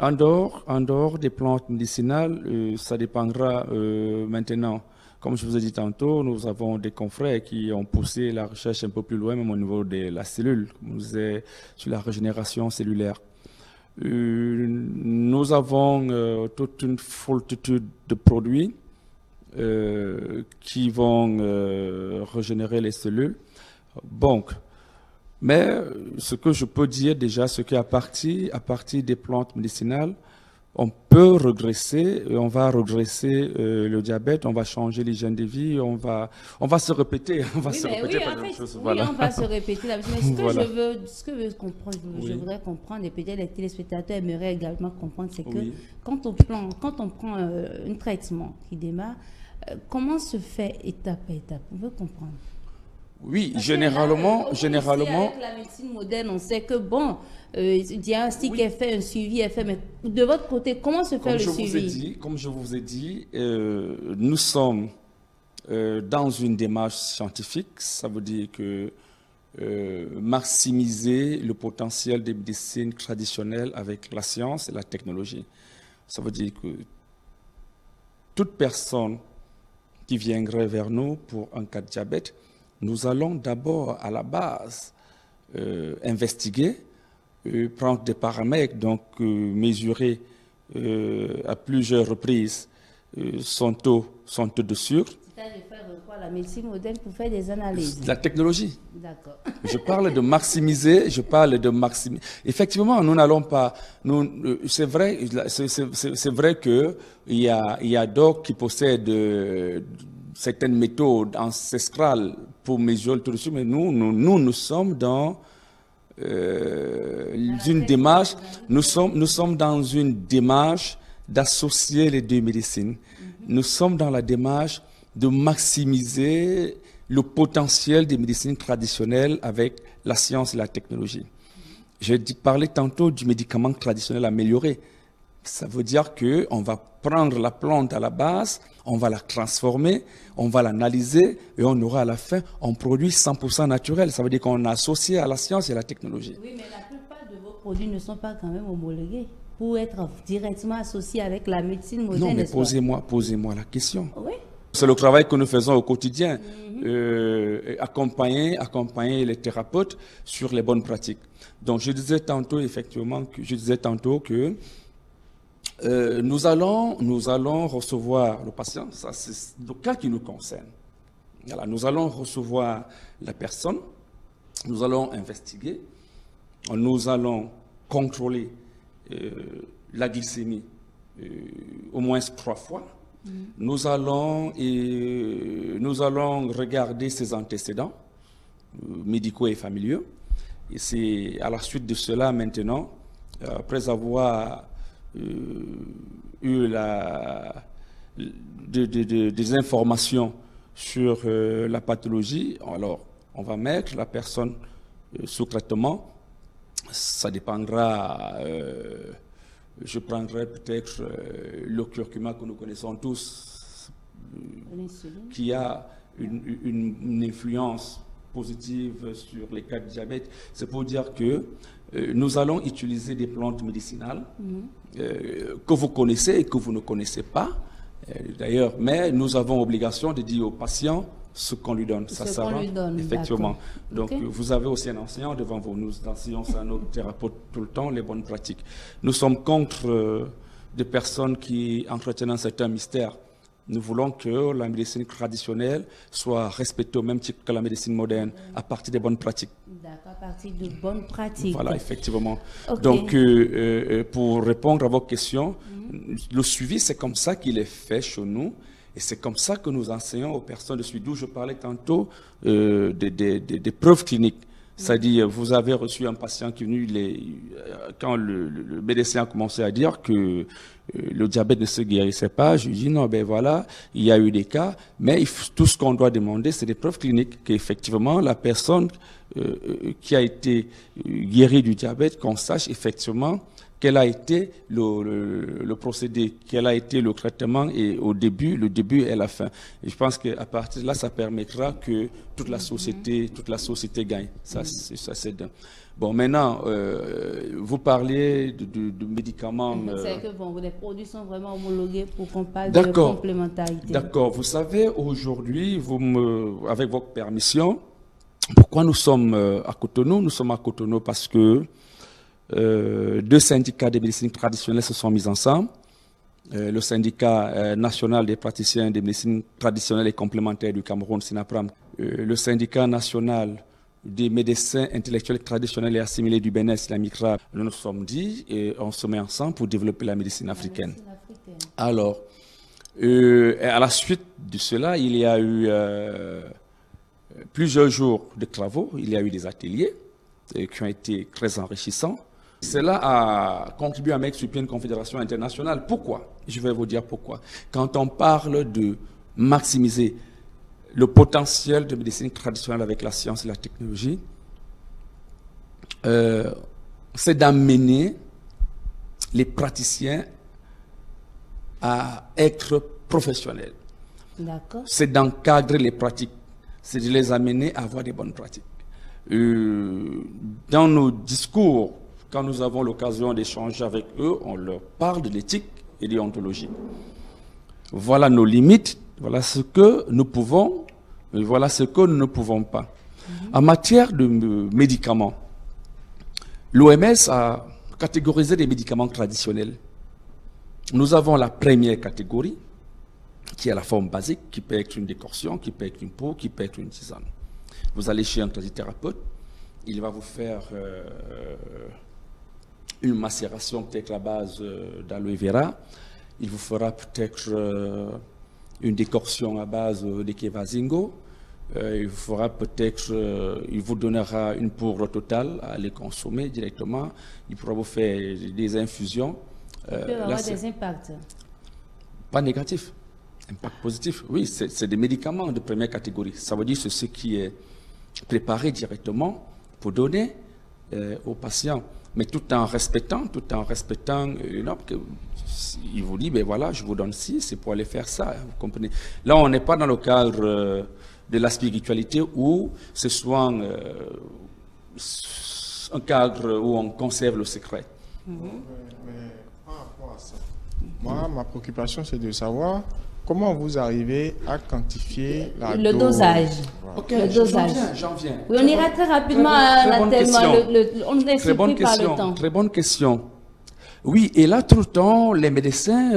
En dehors des plantes médicinales, ça dépendra maintenant. Comme je vous ai dit tantôt, nous avons des confrères qui ont poussé la recherche un peu plus loin, même au niveau de la cellule, comme on disait, sur la régénération cellulaire. Nous avons toute une foultitude de produits qui vont régénérer les cellules. Donc, mais ce que je peux dire déjà, c'est qu'à partir des plantes médicinales, on peut regresser, on va regresser le diabète, on va changer l'hygiène de vie, on va se répéter, on va se répéter par la même chose. Voilà. Oui, on va se répéter la même chose. Mais ce que Voilà. je veux comprendre, je voudrais comprendre, et peut-être les téléspectateurs aimeraient également comprendre, c'est que Oui. quand on prend un traitement qui démarre, comment se fait étape par étape? On veut comprendre. Oui, Parce que généralement, là, généralement. avec la médecine moderne, on sait que bon, diagnostic est fait, un suivi est fait, mais de votre côté, comment se fait le suivi? Comme je vous ai dit, nous sommes dans une démarche scientifique. Ça veut dire que maximiser le potentiel des médecines traditionnelles avec la science et la technologie. Ça veut dire que toute personne qui viendrait vers nous pour un cas de diabète, nous allons d'abord à la base investiguer, prendre des paramètres, donc mesurer à plusieurs reprises son taux de sucre. C'est-à-dire faire quoi, la médecine moderne pour faire des analyses? La technologie. D'accord. Je parle de maximiser, Effectivement, nous n'allons pas. C'est vrai que il y a d'autres qui possèdent certaines méthodes ancestrales pour mesurer le taux de sucre, mais nous sommes dans une démarche. Nous sommes dans une démarche d'associer les deux médecines. Nous sommes dans la démarche de maximiser le potentiel des médecines traditionnelles avec la science et la technologie. J'ai parlé tantôt du médicament traditionnel amélioré. Ça veut dire qu'on va prendre la plante à la base, on va la transformer, on va l'analyser et on aura à la fin un produit 100% naturel. Ça veut dire qu'on a associé à la science et à la technologie. Oui, mais la plupart de vos produits ne sont pas quand même homologués pour être directement associés avec la médecine moderne. Non, mais posez-moi la question. Oui. C'est le travail que nous faisons au quotidien, accompagner les thérapeutes sur les bonnes pratiques. Donc, je disais tantôt que nous allons recevoir le patient, ça c'est le cas qui nous concerne. Voilà, nous allons recevoir la personne, nous allons investiguer, nous allons contrôler la glycémie au moins 3 fois. Nous allons regarder ses antécédents médicaux et familiaux. Et c'est à la suite de cela maintenant, après avoir eu des informations sur la pathologie, alors on va mettre la personne sous traitement. Ça dépendra. Je prendrai peut-être le curcuma que nous connaissons tous, qui a une influence positive sur les cas de diabète. C'est pour dire que nous allons utiliser des plantes médicinales que vous connaissez et que vous ne connaissez pas. D'ailleurs, mais nous avons obligation de dire aux patients ce qu'on lui donne. Ça qu'on lui donne, effectivement. Donc, okay. Vous avez aussi un enseignant devant vous. Nous enseignons à nos thérapeutes tout le temps les bonnes pratiques. Nous sommes contre des personnes qui entretiennent un certain mystère. Nous voulons que la médecine traditionnelle soit respectée au même titre que la médecine moderne, à partir des bonnes pratiques. D'accord, à partir de bonnes pratiques. Voilà, effectivement. Okay. Donc, pour répondre à vos questions, le suivi, c'est comme ça qu'il est fait chez nous. Et c'est comme ça que nous enseignons aux personnes de suivi, d'où je parlais tantôt des preuves cliniques. C'est-à-dire, vous avez reçu un patient qui est venu, quand le médecin a commencé à dire que le diabète ne se guérissait pas, je lui dis non, ben voilà, il y a eu des cas, mais tout ce qu'on doit demander, c'est des preuves cliniques, qu'effectivement, la personne qui a été guérie du diabète, qu'on sache effectivement quel a été le procédé, quel a été le traitement et le début et la fin. Et je pense qu'à partir de là, ça permettra que toute la société gagne. Ça c'est dingue. Bon, maintenant, vous parlez de médicaments. C'est que bon, les produits sont vraiment homologués pour qu'on parle de complémentarité. D'accord. Vous savez, aujourd'hui, avec votre permission, pourquoi nous sommes à Cotonou? Nous sommes à Cotonou parce que deux syndicats de médecine traditionnelle se sont mis ensemble. Le syndicat national des praticiens de médecine traditionnelle et complémentaire du Cameroun, SINAPRAM, le syndicat national des médecins intellectuels traditionnels et assimilés du Bénin, SINAMICRA. Nous nous sommes dit et on se met ensemble pour développer la médecine africaine. Alors, à la suite de cela, il y a eu plusieurs jours de travaux, il y a eu des ateliers qui ont été très enrichissants. Cela a contribué à mettre sur pied une confédération internationale. Pourquoi? Je vais vous dire pourquoi. Quand on parle de maximiser le potentiel de médecine traditionnelle avec la science et la technologie, c'est d'amener les praticiens à être professionnels. C'est d'encadrer les pratiques, c'est de les amener à avoir des bonnes pratiques. Dans nos discours, quand nous avons l'occasion d'échanger avec eux, on leur parle de l'éthique et de l'ontologie. Voilà nos limites, voilà ce que nous pouvons, et voilà ce que nous ne pouvons pas. En matière de médicaments, l'OMS a catégorisé les médicaments traditionnels. Nous avons la première catégorie, qui est la forme basique, qui peut être une décoction, qui peut être une peau, qui peut être une tisane. Vous allez chez un tradithérapeute, il va vous faire une macération peut-être à base d'aloe vera, il vous fera peut-être une décoction à base d'Ekevazingo, il vous fera peut-être, il vous donnera une poudre totale à les consommer directement, il pourra vous faire des infusions. Il peut avoir des impacts. Pas négatifs, impact positif. Oui, c'est des médicaments de première catégorie. Ça veut dire c'est ce qui est préparé directement pour donner aux patients, mais tout en respectant une norme que il vous dit, ben voilà, je vous donne ci, c'est pour aller faire ça, vous comprenez. Là, on n'est pas dans le cadre de la spiritualité où ce soit un cadre où on conserve le secret. Mais par rapport à ça, moi, ma préoccupation, c'est de savoir comment vous arrivez à quantifier le dosage. Voilà. Ok, le dosage. J'en viens. Oui, on ira très rapidement à la thème. On est très bonne par question. le temps. Très bonne question. Oui, et là, tout le temps, les médecins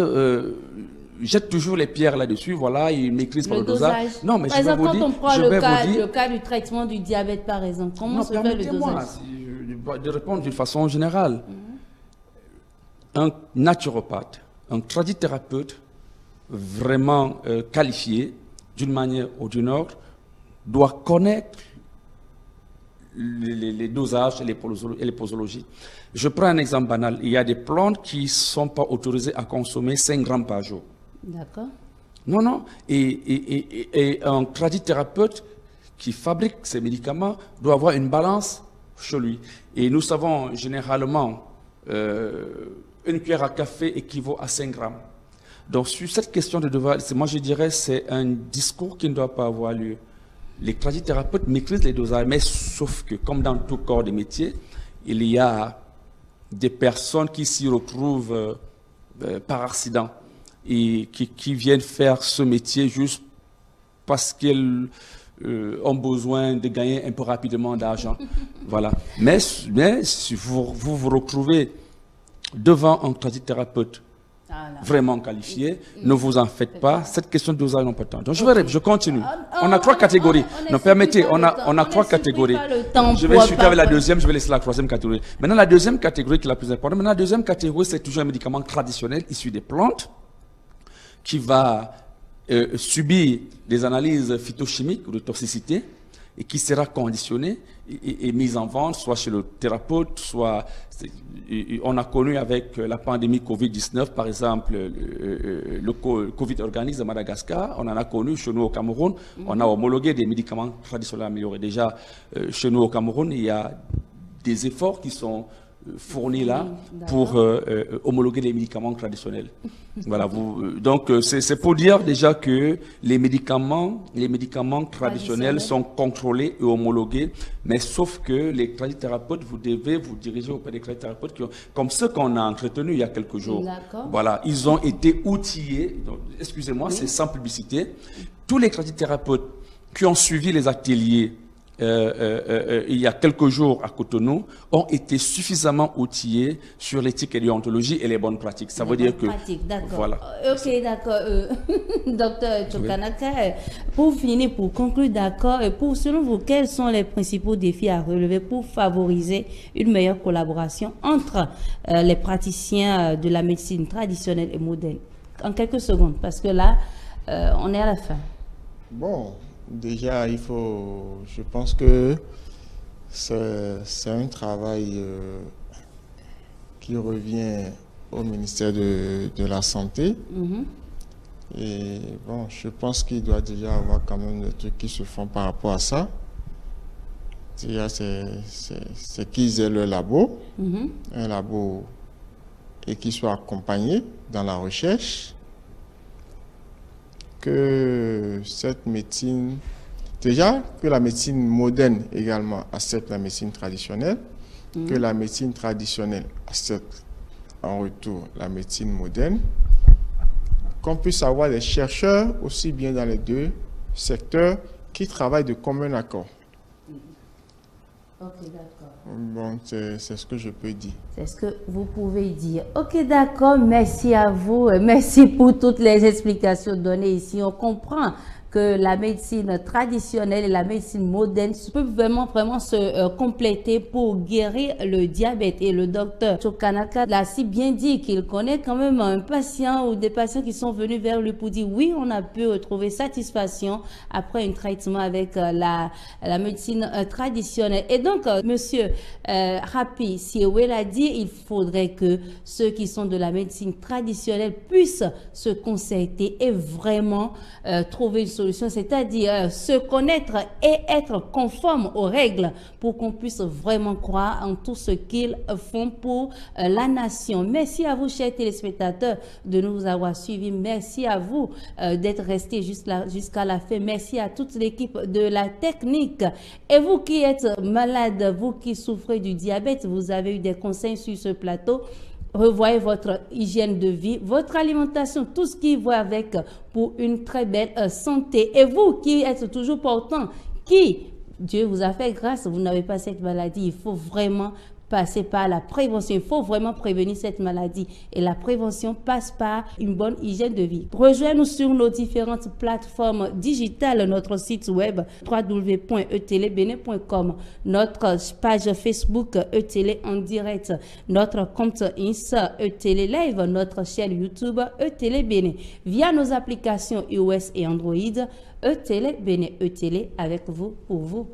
jettent toujours les pierres là-dessus. Voilà, ils maîtrisent pas le dosage. Non, mais par exemple, quand on prend le cas du traitement du diabète, par exemple, comment se fait le dosage? De répondre d'une façon générale. Un naturopathe, un tradithérapeute vraiment qualifié, d'une manière ou d'une autre, doit connaître les dosages et les posologies. Je prends un exemple banal. Il y a des plantes qui ne sont pas autorisées à consommer 5 grammes par jour. D'accord. Non. Et un tradithérapeute qui fabrique ces médicaments doit avoir une balance chez lui. Et nous savons généralement une cuillère à café équivaut à 5 grammes. Donc, sur cette question de devoir, moi je dirais c'est un discours qui ne doit pas avoir lieu. Les tradithérapeutes maîtrisent les dosages, mais sauf que, comme dans tout corps de métier, il y a des personnes qui s'y retrouvent par accident. et qui viennent faire ce métier juste parce qu'elles ont besoin de gagner un peu rapidement d'argent. Voilà. Mais si vous retrouvez devant un tradithérapeute vraiment qualifié, ne vous en faites pas. Cette question de dosage n'est pas tant. Donc je continue. On a trois catégories. Non, permettez, on a trois catégories. Je vais suivre avec la deuxième, je vais laisser la troisième catégorie. Maintenant, la deuxième catégorie qui est la plus importante. Maintenant, la deuxième catégorie, c'est toujours un médicament traditionnel issu des plantes qui va subir des analyses phytochimiques ou de toxicité et qui sera conditionné et mise en vente, soit chez le thérapeute, soit... On a connu avec la pandémie Covid-19, par exemple, le Covid Organics de Madagascar, on en a connu chez nous au Cameroun, on a homologué des médicaments traditionnels améliorés. Déjà, chez nous au Cameroun, il y a des efforts qui sont fournis là pour homologuer les médicaments traditionnels. Voilà, donc c'est pour dire déjà que les médicaments traditionnels sont contrôlés et homologués, mais sauf que les tradithérapeutes, vous devez vous diriger auprès des tradithérapeutes comme ceux qu'on a entretenus il y a quelques jours. Voilà, ils ont été outillés, excusez-moi, c'est sans publicité. Tous les tradithérapeutes qui ont suivi les ateliers il y a quelques jours à Cotonou, ont été suffisamment outillés sur l'éthique et l'idéontologie et les bonnes pratiques. Ça veut dire que... Voilà. Ok, d'accord. Docteur Tchokanaka, pour finir, pour conclure, d'accord, selon vous, quels sont les principaux défis à relever pour favoriser une meilleure collaboration entre les praticiens de la médecine traditionnelle et moderne? En quelques secondes, parce que là, on est à la fin. Bon. Déjà, je pense que c'est un travail qui revient au ministère de la Santé. Et bon, je pense qu'il doit déjà avoir quand même des trucs qui se font par rapport à ça. Déjà, c'est qu'ils aient le labo, un labo, et qu'ils soient accompagnés dans la recherche. Que cette médecine, déjà que la médecine moderne également accepte la médecine traditionnelle, que la médecine traditionnelle accepte en retour la médecine moderne, qu'on puisse avoir des chercheurs aussi bien dans les deux secteurs qui travaillent de commun accord. Ok, d'accord. Bon, c'est ce que je peux dire. C'est ce que vous pouvez dire. Ok, d'accord. Merci à vous. Merci pour toutes les explications données ici. On comprend que la médecine traditionnelle et la médecine moderne peuvent vraiment se compléter pour guérir le diabète. Et le docteur Tchokanaka l'a si bien dit qu'il connaît quand même un patient ou des patients qui sont venus vers lui pour dire oui, on a pu retrouver satisfaction après un traitement avec la médecine traditionnelle. Et donc, monsieur Rapi Siwe l'a dit, il faudrait que ceux qui sont de la médecine traditionnelle puissent se concerter et vraiment trouver une solution, c'est-à-dire se connaître et être conforme aux règles pour qu'on puisse vraiment croire en tout ce qu'ils font pour la nation. Merci à vous, chers téléspectateurs, de nous avoir suivis. Merci à vous d'être restés jusqu'à la fin. Merci à toute l'équipe de la technique. Et vous qui êtes malade, vous qui souffrez du diabète, vous avez eu des conseils sur ce plateau. Revoyez votre hygiène de vie, votre alimentation, tout ce qui va avec pour une très belle santé. Et vous qui êtes toujours portant, Dieu vous a fait grâce, vous n'avez pas cette maladie, il faut vraiment passer par la prévention. Il faut vraiment prévenir cette maladie. Et la prévention passe par une bonne hygiène de vie. Rejoignez-nous sur nos différentes plateformes digitales, notre site web www.etelebene.com, notre page Facebook Etele en direct, notre compte Insta Etele Live, notre chaîne YouTube Etele Bene. Via nos applications iOS et Android, Etele Bene, Etele avec vous, pour vous.